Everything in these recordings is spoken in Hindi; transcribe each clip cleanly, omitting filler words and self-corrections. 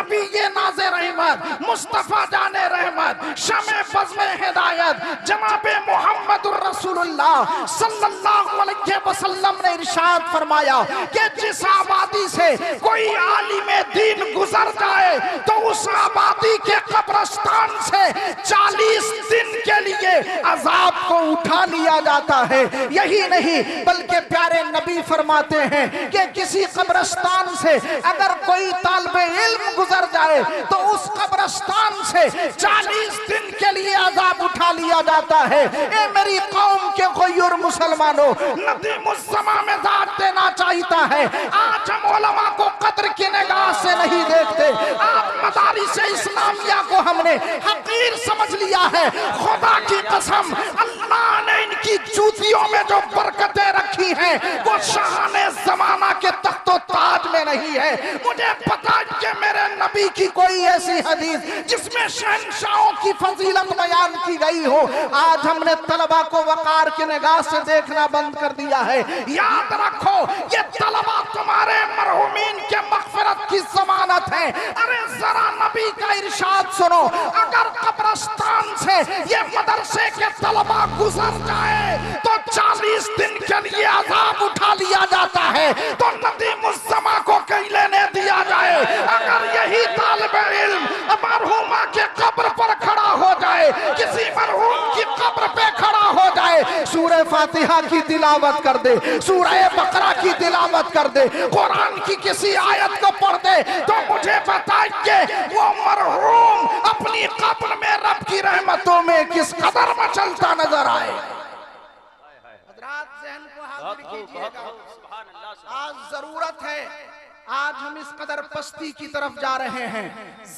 नबी ये नाज़े रहमत, मुस्तफ़ा जाने रहमत, शमे बज़्म हिदायत जनाबे मुहम्मदुर रसूलुल्लाह सल्लल्लाहु अलैहि वसल्लम ने इरशाद फरमाया कि जिस आबादी से कोई आलिमे दीन गुजर जाए तो उस आबादी के कब्रिस्तान से 40 दिन के लिए अजाब को उठा लिया जाता है। यही नहीं बल्कि प्यारे नबी फरमाते हैं कि किसी कब्रिस्तान से अगर कोई तालिबे इल्म गुजर जाए तो उस कब्रिस्तान से 40 दिन के लिए अजाब उठा लिया जाता है। ए मेरी कौम के गैर मुसलमानों, नदी मुस्समा में दाद देना चाहता है। आज हम उलमा को कद्र की निगाह से नहीं देखते। आप मदारिस इस्लामिया को हमने हकीर समझ लिया है। खुदा की कसम, अल्लाह ने इनकी जूतियों में जो बरकतें रखी हैं वो शाहाने जमाना के तख्तो ताज में नहीं है। मुझे पता है कि मेरे नबी की कोई ऐसी हदीस जिसमें शहंशाहों की फजीलत बयान की गई हो। आज हमने तलबा को वकार की निगाह से देखना बंद कर दिया है। याद रखो, ये तलबा तुम्हारे मरहुमीन के मग़फ़िरत की ज़मानत है। अरे जरा नबी का इरशाद सुनो, अगर कब्रिस्तान से ये मदरसे के तलबा गुजर जाए तो 40 दिन के लिए अजाब उठा लिया जाता है। तो नदी मुस्समा को कहीं लेने दिया जाए। अगर यही तालिबे इल्म मरहुमा के कब्र पर खड़ा हो जाए, किसी मरहूम की कब्र पे खड़ा हो जाए, सूरह फातिहा की तिलावत कर दे, सूरह बकरा की तिलावत कर दे, कुरान की किसी आयत को पढ़ दे, तो मुझे बताइए वो मरहूम अपनी कब्र में रब की रहमतों में किस कदर मचलता नजर आए। हज़रात ज़हन को हाज़िर कीजिएगा, आज जरूरत है। आज हम इस कदर पस्ती की तरफ जा रहे हैं,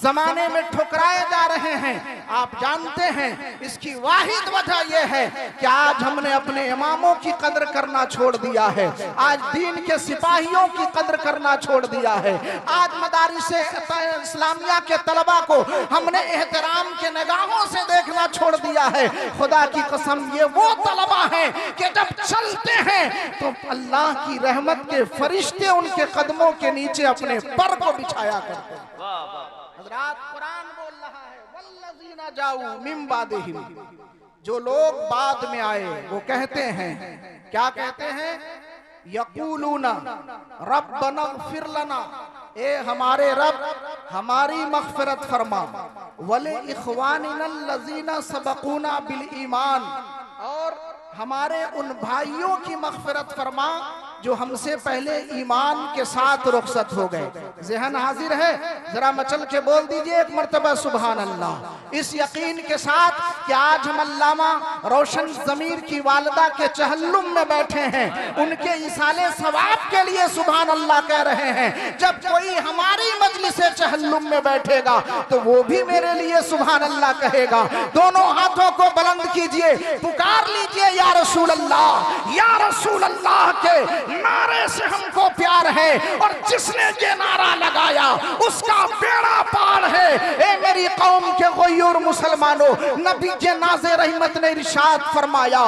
जमाने में ठुकराए जा रहे हैं। आप जानते हैं इसकी वाहिद वजह यह है कि आज हमने अपने इमामों की कदर करना छोड़ दिया है। आज दीन के सिपाहियों की कदर करना छोड़ दिया है। आज मदारिस इस्लामिया के तलबा को हमने एहतराम के निगाहों से देखना छोड़ दिया है। खुदा की कसम, ये वो तलबा हैं कि जब चलते हैं तो अल्लाह की रहमत के फरिश्ते उनके कदमों के नीचे अपने पर को बिछाया करते हैं। हज़रात, कुरान बोल रहा है, वल्लज़ीना जाऊ मिन बादिहिम, जो लोग बाद में आए वो कहते हैं, क्या कहते हैं? यक़ूलूना रब्बना इग़फ़िर लना, ए हमारे रब हमारी मग़फ़िरत फरमा, वले इख़वानिनल लज़ीना सबक़ूना बिल ईमान, और हमारे उन भाइयों की मग़फ़िरत फरमा जो हमसे पहले ईमान के साथ रुखसत हो गए। ज़हन हाजिर है? जरा मचल के बोल दीजिए एक मर्तबा सुभान अल्लाह, इस यकीन के साथ कि आज हम अल्लामा रोशन ज़मीर की वालिदा के चहल्लुम में बैठे हैं, उनके इसाले सवाब के लिए सुभान अल्लाह कह रहे हैं। जब कोई हमारी मजलिस चहल्लुम में बैठेगा तो वो भी मेरे लिए सुभान अल्लाह कहेगा। दोनों हाथों को बुलंद कीजिए, पुकार लीजिए या रसूल अल्लाह, या रसूल अल्लाह के नारे से हमको प्यार है, और जिसने ये नारा लगाया उसका बेड़ा पार है। ए मेरी कौम के गैर मुसलमानों, नबी के नाज़े रहमत ने इरशाद फरमाया,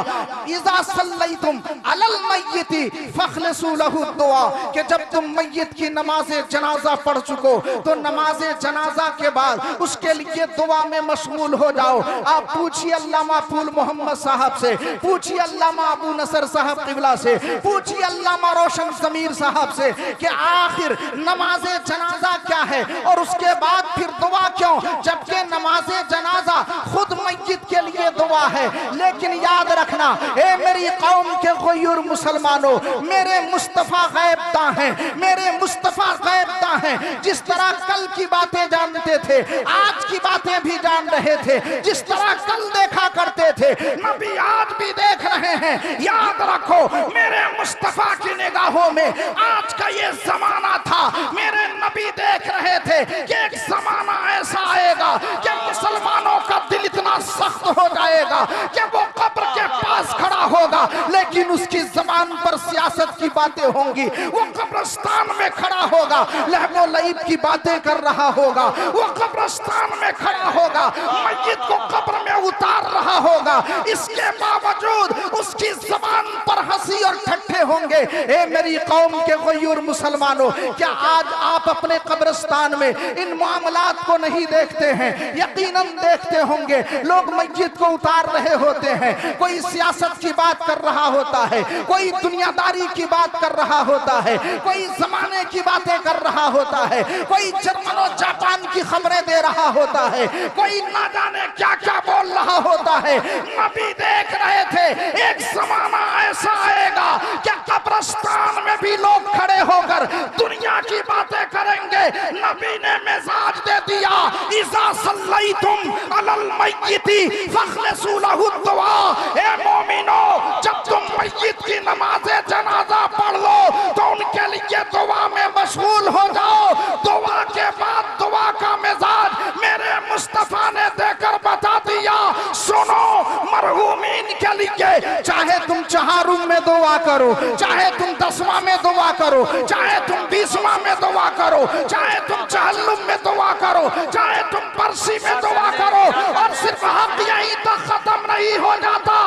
इज़ा सल्लैतुम अलल मय्यिति फखलसू लहु दुआ, कि जब तुम मय्यत की नमाज़े जनाजा पढ़ चुको तो नमाज़े जनाजा के बाद उसके लिए दुआ में मशगूल हो जाओ। आप पूछिए अल्लामा फूल मोहम्मद साहब से, पूछिए अल्लामा अबू नसर साहब किबला से, पूछिए अल्लामा रोशन ज़मीर साहब से कि आखिर नमाज़े जनाजा क्या है और उसके बाद फिर दुआ क्यों, जबकि नमाज़े जनाजा खुद मय्यत के लिए दुआ है। लेकिन याद रखना, ए मेरी कौम के गैर मुसलमानों, मेरे मुस्तफ़ा गैबता हैं, मेरे मुस्तफ़ा गैबता हैं। जिस तरह कल की बातें जानते थे आज की बातें भी जान रहे थे, जिस तरह कल देखा करते थे नबी आज भी देख रहे हैं। याद रखो, मेरे मुस्तफ़ा की निगाहों में आज का ये जमाना था। मेरे नबी देख रहे थे कि एक जमाना ऐसा आएगा कि मुसलमानों का दिल इतना सख्त हो जाएगा कि वो कब्र के पास खड़ा होगा, लेकिन लेकिन उसकी जबान पर सियासत की बातें होंगी। वो कब्रिस्तान में खड़ा होगा, लहबो लईब की बातें कर रहा होगा। वो कब्रिस्तान में खड़ा होगा, मय्यत को कब्र में उतार रहा होगा। इसके बावजूद उसकी जबान पर हंसी और ठट्ठे होंगे। ए मेरी कौम के गयूर मुसलमानों, क्या आज आप अपने कब्रिस्तान में इन मामलात को नहीं देखते हैं? यकीनन देखते होंगे। लोग मस्जिद को उतार रहे होते हैं, कोई सियासत की बात कर रहा होता है, कोई दुनियादारी की बात कर रहा होता है, कोई जमाने की बातें कर रहा होता है, कोई जर्मन और जापान की खबरें दे रहा होता है, कोई ना जाने क्या क्या बोल रहा होता है। नबी देख रहे थे एक जमाना ऐसा आएगा कि कब्रिस्तान में भी लोग खड़े होकर दुनिया की बातें करेंगे। नबी ने मिजाज दे दिया, इज़ा सल्लैतुम अलल मय्यिति फखलसू लहु दुआ। ए मोमिनो, जब तुम मय्यित की नमाज़े जनाजा पढ़ लो तो उनके लिए दुआ में मशगूल हो जाओ। दुआ के बाद दुआ का मिजाज मेरे मुस्तफा ने देकर बता दिया। सुनो, मरहूमीन के लिए चाहे तुम चहारुम में दुआ करो, चाहे तुम 10वां में दुआ करो, चाहे तुम 20वां में दुआ करो, चाहे तुम चहल्लुम में दुआ करो, चाहे तुम परसी में दुआ करो, और सिर्फ हक यहीं तक खत्म नहीं हो जाता।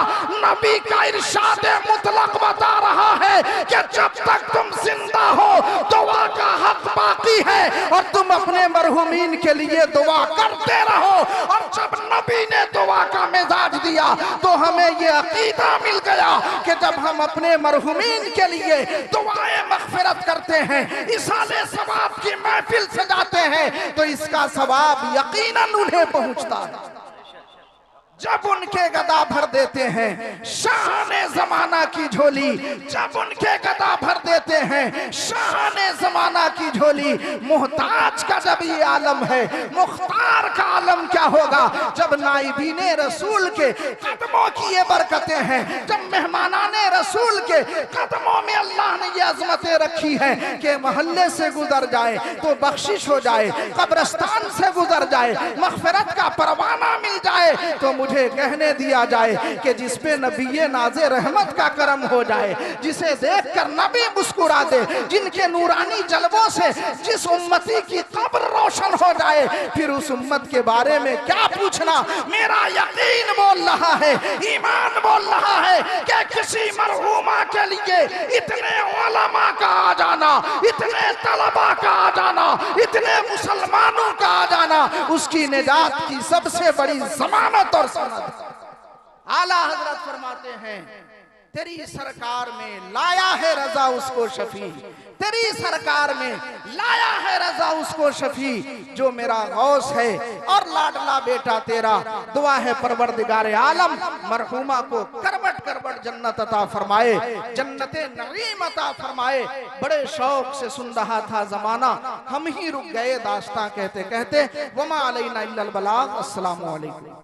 नबी का इरशाद मुतलक बता रहा है कि जब तक तुम जिंदा हो दुआ का हक बाकी है और तुम अपने मरहूमीन के लिए दुआ करते रहो। और जब नबी ने दुआ का मिजाज दिया तो हमें ये अकीदा मिल गया कि जब हम अपने मरहूमीन के लिए दुआए मग़फ़िरत करते हैं, इसाले सवाब की महफिल सजाते हैं, तो इसका सवाब यकीनन उन्हें पहुंचता है। जब उनके गदा भर देते हैं शाहने जमाना की झोली, जब उनके गदा भर देते हैं शाहने जमाना की झोली। मोहताज का जब ये आलम है, मुख्तार का आलम क्या होगा? जब नाइबीने रसूल के कदमों की ये बरकतें हैं, जब मेहमानाने रसूल के कदमों में अल्लाह ने ये अजमतें रखी हैं कि महल्ले से गुजर जाए तो बख्शिश हो जाए, कब्रिस्तान से गुजर जाए मग़फ़िरत का परवाना मिल जाए, तो मुझे कहने दिया जाए कि जिस पे नबी नाज़े रहमत का करम हो जाए, जिसे देखकर नबी मुस्कुरा दे, जिनके नूरानी जलवों से जिस उम्मती की कब्र रोशन हो जाए, फिर उस उम्मत के बारे में क्या पूछना। मेरा यकीन बोल रहा है, ईमान बोल रहा है कि किसी मरहूमा के लिए इतने उलमा का आ जाना, इतने तलबा का आ जाना, इतने मुसलमानों का आ जाना, उसकी निजात की सबसे बड़ी जमानत और आला हजरत फरमाते हैं, तेरी सरकार में लाया है रजा उसको शफी, तेरी सरकार में लाया है रजा उसको शफी, जो मेरा गौस है और लाडला बेटा तेरा। दुआ है परवरदिगार आलम मरहूमा को करबट करबट जन्नत अता फरमाए, जन्नते नईम अता फरमाए। बड़े शौक से सुन रहा था जमाना, हम ही रुक गए दास्तां कहते कहते। वमा अलैना इल्लल बलाग। अस्सलामु अलैकुम।